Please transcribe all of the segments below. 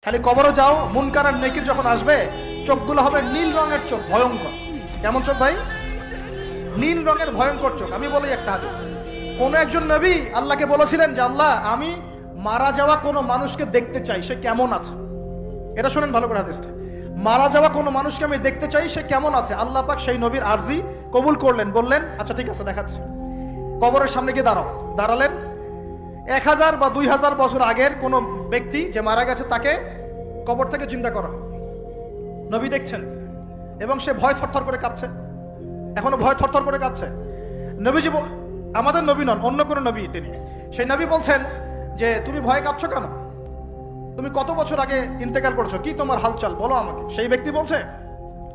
খালি কবরে যাও, মুনকার আর নেকির যখন আসবে চোখগুলো হবে নীল রঙের চোখ, ভয়ঙ্কর। কেমন চোখ ভাই? নীল রঙের ভয়ঙ্কর চোখ। আমি বলি একটা হাদিস, কোন একজন নবী আল্লাহকে বলেছিলেন যে আল্লাহ, আমি মারা যাওয়া কোনো মানুষকে দেখতে চাই, সে কেমন আছে। এটা শোনেন ভালো করে হাদিসটা, মারা যাওয়া কোনো মানুষকে আমি দেখতে চাই, সে কেমন আছে। আল্লাহ পাক সেই নবীর আরজি কবুল করলেন, বললেন আচ্ছা ঠিক আছে দেখাচ্ছি। কবরের সামনে গিয়ে দাঁড়ালেন। 1000 বা 2000 বছর আগের কোন ব্যক্তি যে মারা গেছে তাকে কবর থেকে চিন্তা করা, নবী দেখছেন এবং সে ভয় থরথর করে কাঁপছে, এখনো ভয় থরথর করে কাঁপছে। নবীজি, আমাদের নবী নন, অন্য কোনো নবী তিনি, সেই নবী বলছেন যে তুমি ভয় কাঁপছো কেন? তুমি কত বছর আগে ইন্তেকাল করছো, কি তোমার হালচাল বলো আমাকে। সেই ব্যক্তি বলছে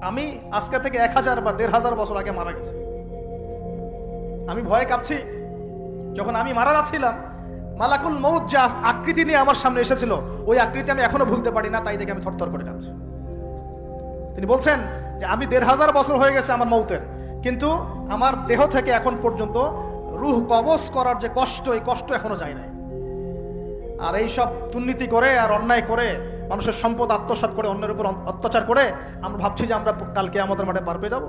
আমি আজকে থেকে 1000 বা 1500 বছর আগে মারা গেছি। আমি ভয়ে কাঁপছি। যখন আমি মারা যাচ্ছিলাম, মালাকুল মউত যে আকৃতি নিয়ে আমার সামনে এসেছিল, ওই আকৃতি আমি এখনো ভুলতে পারি না, তাই দেখে আমি থরথর করে কাঁপছি। তিনি বলছেন যে আমি 1500 বছর হয়ে গেছে আমার মউতের, কিন্তু আমার দেহ থেকে এখন পর্যন্ত রূহ কবজ করার যে কষ্ট, এই কষ্ট এখনো যায় নাই। আর এই সব দুর্নীতি করে আর অন্যায় করে মানুষের সম্পদ আত্মসাৎ করে অন্যের উপর অত্যাচার করে আমরা ভাবছি যে আমরা কালকে আমাদের মাঠে পার পেয়ে যাবো।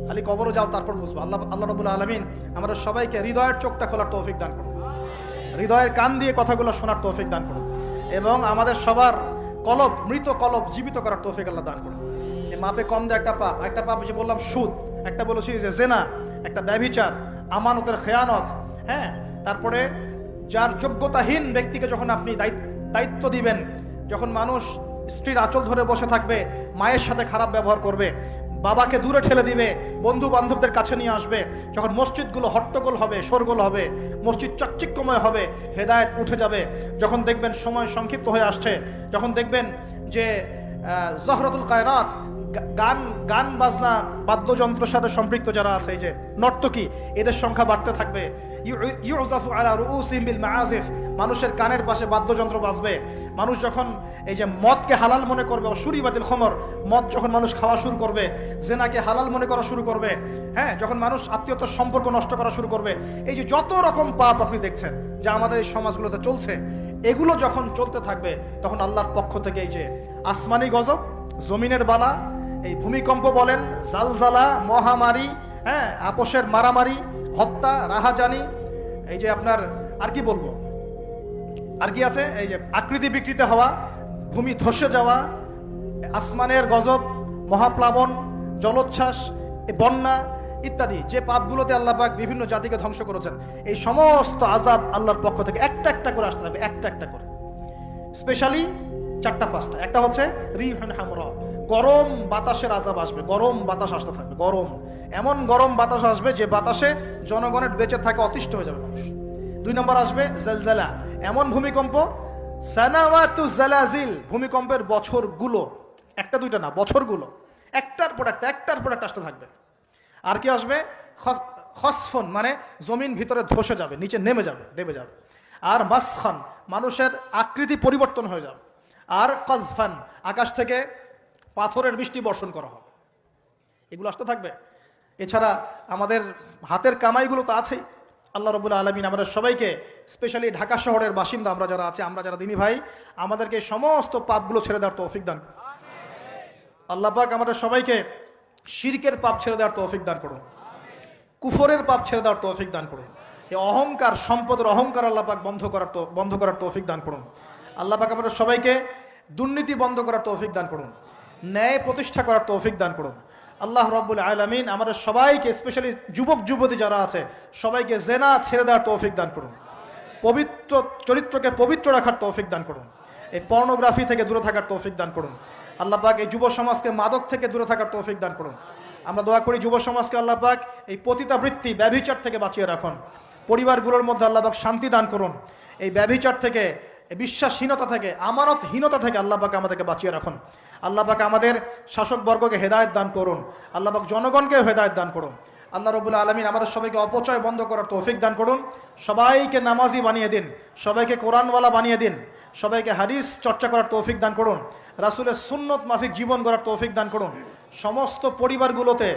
খালি কবরও যাও, তারপর বুঝবো। আল্লাহ রাব্বুল আলামিন আমাদের সবাইকে হৃদয়ের চোখটা খোলার তৌফিক দান করুন, হৃদয়ের কান দিয়ে কথাগুলো শোনার তৌফিক দান করুন, এবং আমাদের সবার কলব, মৃত কলব জীবিত করার তৌফিক আল্লাহ দান করুন। এই মাপে কম দিয়ে একটা পাপ যে বললাম সুদ, একটা বলেছি যে জেনা, একটা ব্যভিচার, আমানতের খেয়ানত, হ্যাঁ, তারপরে যার যোগ্যতাহীন ব্যক্তিকে যখন আপনি দায়িত্ব দিবেন, যখন মানুষ স্ত্রীর আঁচল ধরে বসে থাকবে, মায়ের সাথে খারাপ ব্যবহার করবে, বাবাকে দূরে ঠেলে দিবে, বন্ধু বান্ধবদের কাছে নিয়ে আসবে, যখন মসজিদগুলো হট্টগোল হবে, শোরগোল হবে, মসজিদ চাকচিক্যময় হবে, হেদায়েত উঠে যাবে, যখন দেখবেন সময় সংক্ষিপ্ত হয়ে আসছে, যখন দেখবেন যে জহরতুল কায়নাত, গান বাজনা বাদ্যযন্ত্রের সাথে সম্পৃক্ত যারা আছে, এই যে নর্তকী, এদের সংখ্যা বাড়তে থাকবে। ইউজাফু আলা রুউসিহিম বিল মাআজিফ, মানুষের কানের পাশে বাদ্যযন্ত্র বাজবে। মানুষ যখন এই যে মদকে হালাল মনে করবে, শুরিবাতিল খমর, মদ যখন মানুষ খাওয়া শুরু করবে, জেনাকে হালাল মনে করা শুরু করবে, হ্যাঁ, যখন মানুষ আত্মীয়তার সম্পর্ক নষ্ট করা শুরু করবে, এই যে যত রকম পাপ আপনি দেখছেন যা আমাদের এই সমাজগুলোতে চলছে, এগুলো যখন চলতে থাকবে, তখন আল্লাহর পক্ষ থেকে এই যে আসমানি গজব, জমিনের বালা, এই ভূমিকম্প বলেন, জালজালা, মহামারী, হ্যাঁ, আপোষের মারামারি, হত্যা, রাহাজানি, এই যে আপনার আর কি বলবো, আর কি আছে, এই যে আকৃতি বিকৃতি হওয়া, ভূমি ধসে যাওয়া, আসমানের গজব, মহাপ্লাবন, জলোচ্ছ্বাস, বন্যা ইত্যাদি, যে পাপগুলোতে আল্লাহ পাক বিভিন্ন জাতিকে ধ্বংস করেছেন, এই সমস্ত আযাব আল্লাহর পক্ষ থেকে একটা একটা করে আসতে থাকবে, একটা একটা করে। স্পেশালি 4-5টা। একটা হচ্ছে রিহুন হামরা, গরম বাতাসের আযাব আসবে, গরম বাতাস আসতে থাকবে, গরম, এমন গরম বাতাস আসবে যে বাতাসে জনগণের বেঁচে থাকা অতিষ্ঠ হয়ে যাবে মানুষ। 2 নম্বর আসবে জালজালা, এমন ভূমিকম্প, সানাওয়াতু জালাজিল, ভূমিকম্পের বছরগুলো, একটা দুইটা না, বছরগুলো একটার পর একটা আসতে থাকবে। আর কি আসবে? খসফন, মানে জমিন ভিতরে ধসে যাবে, নিচে নেমে যাবে, দেবে যাবে। আর মাসখান, মানুষের আকৃতি পরিবর্তন হয়ে যাবে। আর কাযফান, আকাশ থেকে পাথরের বৃষ্টি বর্ষণ করা হবে। এগুলো আসতে থাকবে। এছাড়া আমাদের হাতের কামাইগুলো তো আছেই। আল্লাহ রাব্বুল আলামিন আমাদের সবাইকে, স্পেশালি ঢাকা শহরের বাসিন্দা আমরা যারা আছি, আমরা যারা দিনী ভাই, আমাদেরকে সমস্ত পাপগুলো ছেড়ে দেওয়ার তৌফিক দান করুন। আল্লাহ পাক আমাদের সবাইকে শিরকের পাপ ছেড়ে দেওয়ার তৌফিক দান করুন, কুফরের পাপ ছেড়ে দেওয়ার তৌফিক দান করুন। এই অহংকার, সম্পদের অহংকার আল্লাহ পাক বন্ধ করার তৌফিক দান করুন। আল্লাহ পাক আমাদের সবাইকে দুর্নীতি বন্ধ করার তৌফিক দান করুন, ন্যায় প্রতিষ্ঠা করার তৌফিক দান করুন। আল্লাহ রাব্বুল আলামিন আমাদের সবাইকে, স্পেশালি যুবক যুবতী যারা আছে, সবাইকে জেনা ছেড়ে দেওয়ার তৌফিক দান করুন, পবিত্র চরিত্রকে পবিত্র রাখার তৌফিক দান করুন, এই পর্নোগ্রাফি থেকে দূরে থাকার তৌফিক দান করুন। আল্লাহ পাক এই যুব সমাজকে মাদক থেকে দূরে থাকার তৌফিক দান করুন। আমরা দোয়া করি যুব সমাজকে আল্লাহ পাক এই পতিতাবৃত্তি, ব্যভিচার থেকে বাঁচিয়ে রাখুন। পরিবারগুলোর মধ্যে আল্লাহ পাক শান্তি দান করুন। এই ব্যভিচার থেকে, এই বিশ্বাসহীনতা থেকে, আমানতহীনতা থেকে আল্লাহ পাক আমাদেরকে বাঁচিয়ে রাখুন। আল্লাহ পাক আমাদের শাসকবর্গকে হেদায়েত দান করুন। আল্লাহ পাক জনগণকে হেদায়েত দান করুন। আল্লাহ রাব্বুল আলামিন আমাদের সবাইকে অপচয় বন্ধ করার তৌফিক দান করুন। সবাইকে নামাজি বানিয়ে দিন, সবাইকে কোরআনওয়ালা বানিয়ে দিন, সবাইকে হাদিস চর্চা করার তৌফিক দান করুন, রাসূলের সুন্নত মাফিক জীবন গড়ার তৌফিক দান করুন। সমস্ত পরিবারগুলোতে